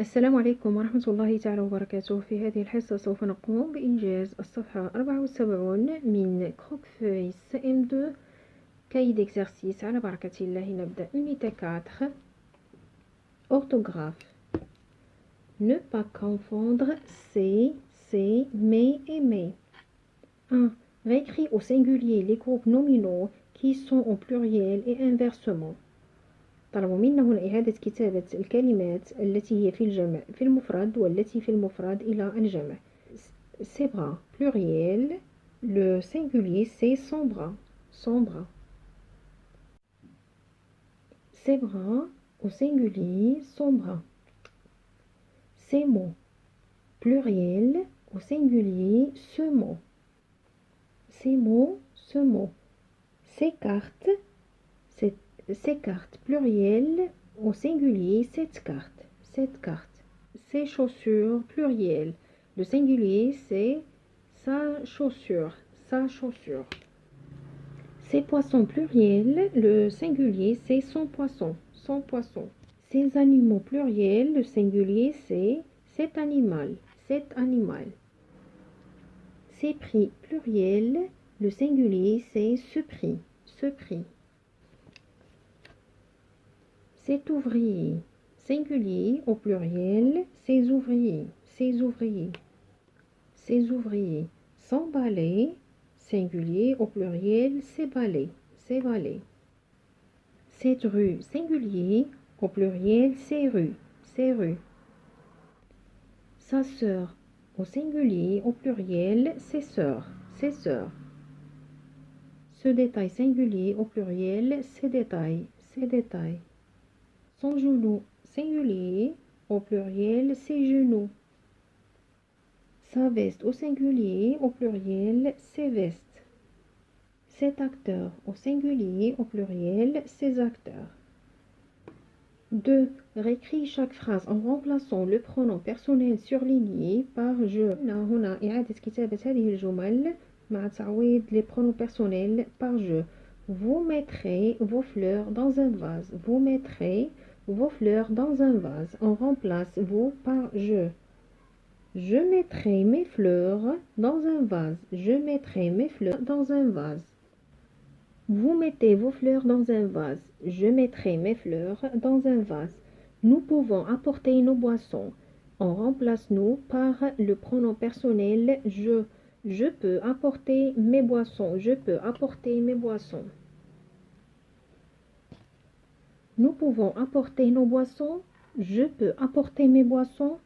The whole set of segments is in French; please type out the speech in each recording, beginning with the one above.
السلام عليكم ورحمة الله تعالى وبركاته. في هذه الحصة سوف نقوم بإنجاز الصفحة 74 من كروك فوي CM2 كاي d'exercice. على بركة الله نبدأ. Unité 4 Orthographe. Ne pas confondre c'est, mais et mais. 1. Réécris au singulier les groupes nominaux qui sont au pluriel et inversement. طلبوا منا هنا إعادة كتابة الكلمات التي هي في الجمع في المفرد والتي في المفرد إلى الجمع. Ses bras pluriel, le singulier c'est son bras, son bras. Ses bras au singulier, son bras. Ses mots pluriel au singulier, ce mot. Ces mots, ce mot. Ces cartes, ces cartes pluriel au singulier, cette carte, cette carte. Ces chaussures pluriel, le singulier c'est sa chaussure, sa chaussure. Ces poissons pluriel, le singulier c'est son poisson, son poisson. Ces animaux pluriel, le singulier c'est cet animal, cet animal. Ces prix pluriel, le singulier c'est ce prix, ce prix. Cet ouvrier, singulier au pluriel, ces ouvriers, ces ouvriers. Ces ouvriers. Sans balai, singulier au pluriel, ces balais, ces balais. Cette rue, singulier au pluriel, ces rues, ces rues. Sa sœur, au singulier au pluriel, ses sœurs, ses sœurs. Ce détail singulier au pluriel, ces détails, ces détails. Son genou singulier au pluriel, ses genoux. Sa veste au singulier au pluriel, ses vestes. Cet acteur au singulier au pluriel, ses acteurs. 2. Réécris chaque phrase en remplaçant le pronom personnel surligné par je. هنا إعادة كتابة هذه الجمل مع تعويض les pronoms personnels par je. Vous mettrez vos fleurs dans un vase. Vous mettrez vos fleurs dans un vase. On remplace vous par je. Je mettrai mes fleurs dans un vase. Je mettrai mes fleurs dans un vase. Vous mettez vos fleurs dans un vase. Je mettrai mes fleurs dans un vase. Nous pouvons apporter nos boissons. On remplace nous par le pronom personnel je. Je peux apporter mes boissons. Je peux apporter mes boissons. Nous pouvons apporter nos boissons. Je peux apporter mes boissons.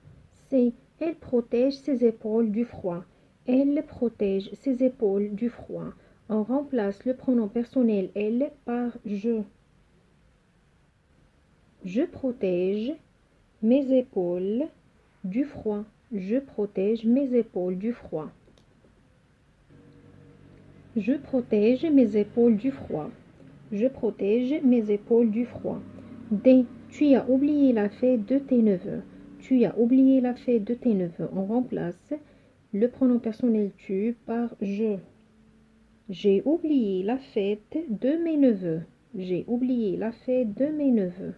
C'est elle protège ses épaules du froid. Elle protège ses épaules du froid. On remplace le pronom personnel elle par je. Je protège mes épaules du froid. Je protège mes épaules du froid. Je protège mes épaules du froid. Je protège mes épaules du froid. D. Tu as oublié la fête de tes neveux. Tu as oublié la fête de tes neveux. On remplace le pronom personnel tu par je. J'ai oublié la fête de mes neveux. J'ai oublié la fête de mes neveux.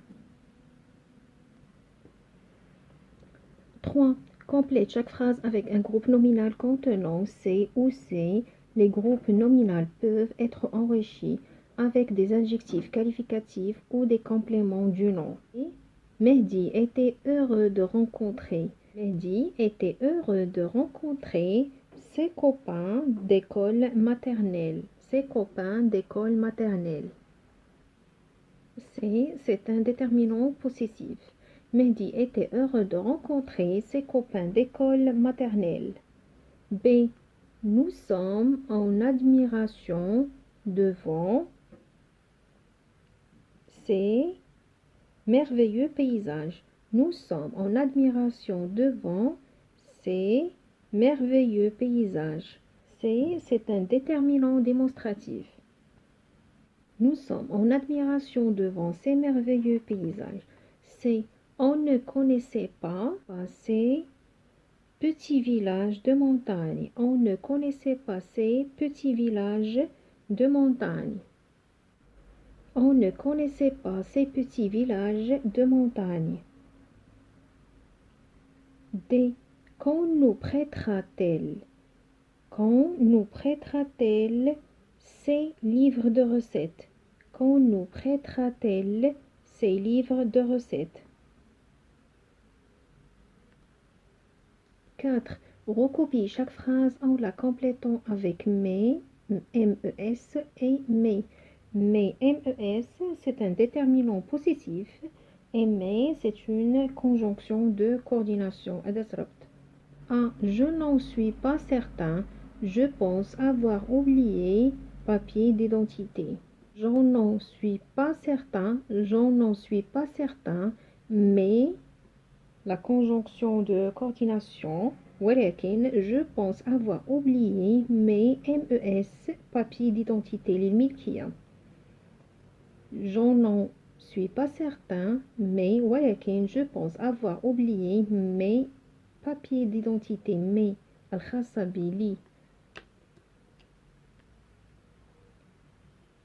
3. Complète chaque phrase avec un groupe nominal contenant c'est ou c'est. Les groupes nominaux peuvent être enrichis avec des adjectifs qualificatifs ou des compléments du nom. Mehdi était heureux de rencontrer. Mehdi était heureux de rencontrer ses copains d'école maternelle. Ses copains d'école maternelle. C'est un déterminant possessif. Mehdi était heureux de rencontrer ses copains d'école maternelle. B. Nous sommes en admiration devant ces merveilleux paysages. Nous sommes en admiration devant ces merveilleux paysages. C'est un déterminant démonstratif. Nous sommes en admiration devant ces merveilleux paysages. C'est on ne connaissait pas ces petits villages de montagne. On ne connaissait pas ces petits villages de montagne. On ne connaissait pas ces petits villages de montagne. D. Quand nous prêtera-t-elle? Quand nous prêtera-t-elle ses livres de recettes? Quand nous prêtera-t-elle ses livres de recettes? 4. Recopie chaque phrase en la complétant avec mais, MES et mais. Mais, MES, c'est un déterminant possessif et mais, c'est une conjonction de coordination. 1. Je n'en suis pas certain. Je pense avoir oublié papier d'identité. J'en n'en suis pas certain. J'en n'en suis pas certain. Mais la conjonction de coordination. ولكن je pense avoir oublié mes MES papier d'identité للملكية. J'en n'en suis pas certain. Mais ولكن je pense avoir oublié mes papier d'identité mais الخاصة بي.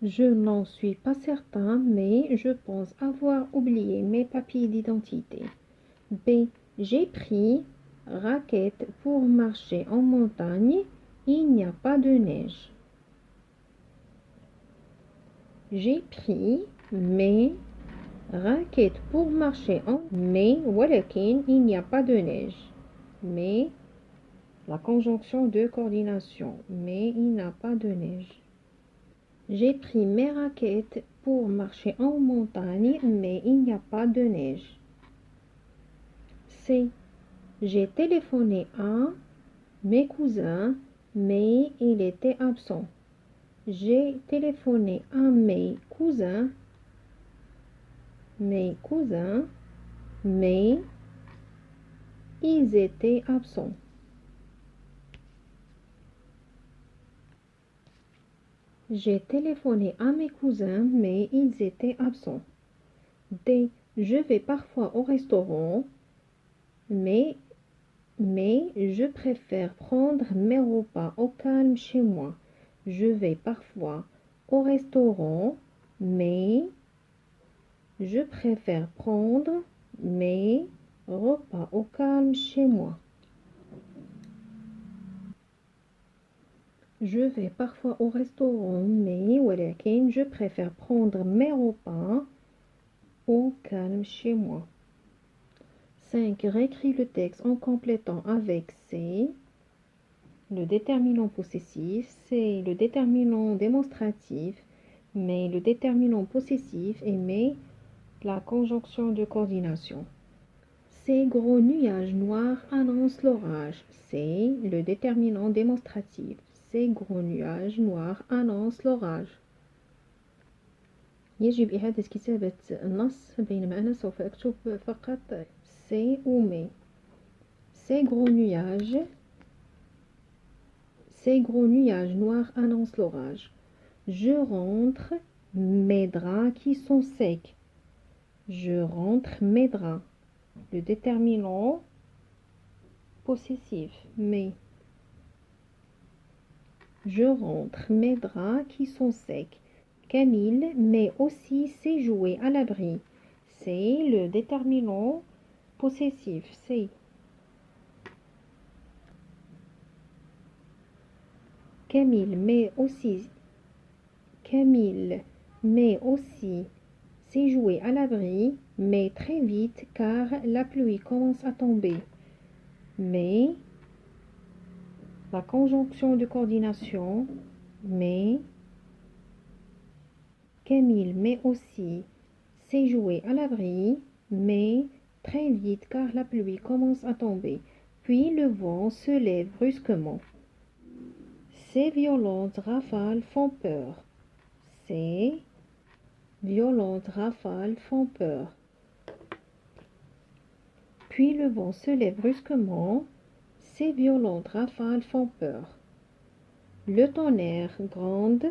Je n'en suis pas certain, mais je pense avoir oublié mes papiers d'identité. B. J'ai pris raquette pour marcher en montagne. Il n'y a pas de neige. J'ai pris mes raquettes pour marcher en mais ولكن il n'y a pas de neige. Mais la conjonction de coordination. Mais il n'y a pas de neige. J'ai pris mes raquettes pour marcher en montagne, mais il n'y a pas de neige. C. J'ai téléphoné à mes cousins, mais il était absent. J'ai téléphoné à mes cousins, mais ils étaient absents. J'ai téléphoné à mes cousins, mais ils étaient absents. D. Je vais parfois au restaurant, mais je préfère prendre mes repas au calme chez moi. Je vais parfois au restaurant, mais je préfère prendre mes repas au calme chez moi. Je vais parfois au restaurant, mais ولكن je préfère prendre mes repas au calme chez moi. 5. Réécris le texte en complétant avec C. Le déterminant possessif, c'est le déterminant démonstratif, mais le déterminant possessif et mais la conjonction de coordination. Ces gros nuages noirs annoncent l'orage. C'est le déterminant démonstratif. Ces gros nuages noirs annoncent l'orage. يجب إعادة كتابة النص بينما أنا سوف أكتب فقط c'est ou mais. Ces gros nuages noirs annoncent l'orage. Je rentre mes draps qui sont secs. Je rentre mes draps. Le déterminant possessif, mais. Je rentre mes draps qui sont secs. Camille met aussi ses jouets à l'abri. C'est le déterminant possessif, c'est. Camille met aussi ses jouets à l'abri, mais très vite car la pluie commence à tomber. Mais la conjonction de coordination, mais Camille met aussi ses jouets à l'abri, mais très vite car la pluie commence à tomber. Puis le vent se lève brusquement. Ces violentes rafales font peur. Ces violentes rafales font peur. Puis le vent se lève brusquement. Ces violentes rafales font peur. Le tonnerre gronde.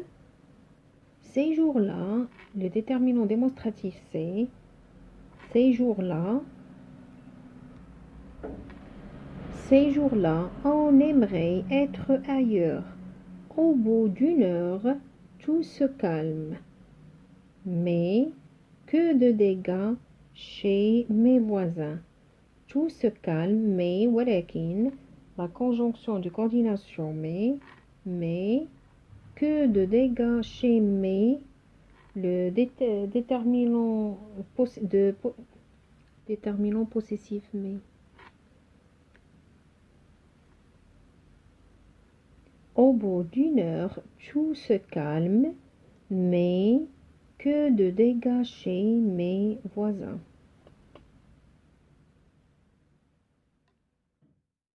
Ces jours-là, le déterminant démonstratif c'est. Ces jours-là, on aimerait être ailleurs. Au bout d'une heure, tout se calme. Mais que de dégâts chez mes voisins. tout se calme, mais ولكن, la conjonction de coordination mais, que de dégâts chez mais, le déterminant, déterminant possessif mais. Au bout d'une heure, tout se calme, mais que de dégâts chez mes voisins.